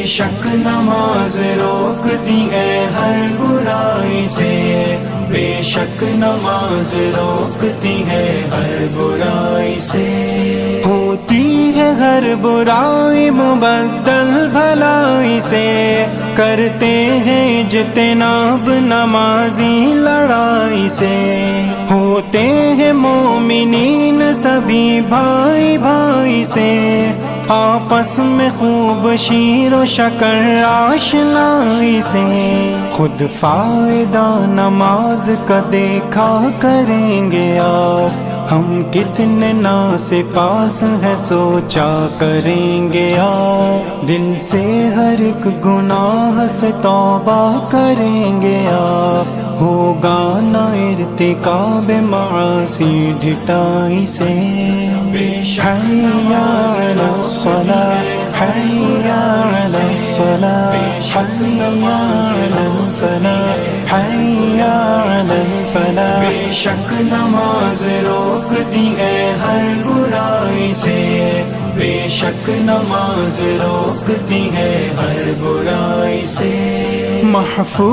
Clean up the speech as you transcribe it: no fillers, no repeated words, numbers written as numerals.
شک نماز روکتی ہے ہر برائی سے، بے شک نماز روکتی ہے ہر برائی سے۔ ہوتی ہے ہر برائی مبدل بھلائی سے، کرتے ہیں اجتناب نمازی لڑائی سے۔ ہوتے ہیں مومنین سبھی بھائی بھائی سے، آپس میں خوب شیر و شکر آشنائی سے۔ خود فائدہ نماز کا دیکھا کریں گے یار، ہم کتنے ناسپاس ہیں سوچا کریں گے یار، دل سے ہر ایک گناہ سے توبہ کریں گے یار، ہوگا نہ ارتکاب معاصی ڈھٹائی سے۔ حی علی الصلاۃ، حی علی الصلاۃ، حی علی الفلاح، حی علی الفلاح۔ بے شک نماز روکتی ہے ہر برائی سے، بے شک نماز روکتی ہے ہر برائی سے۔ محفوظ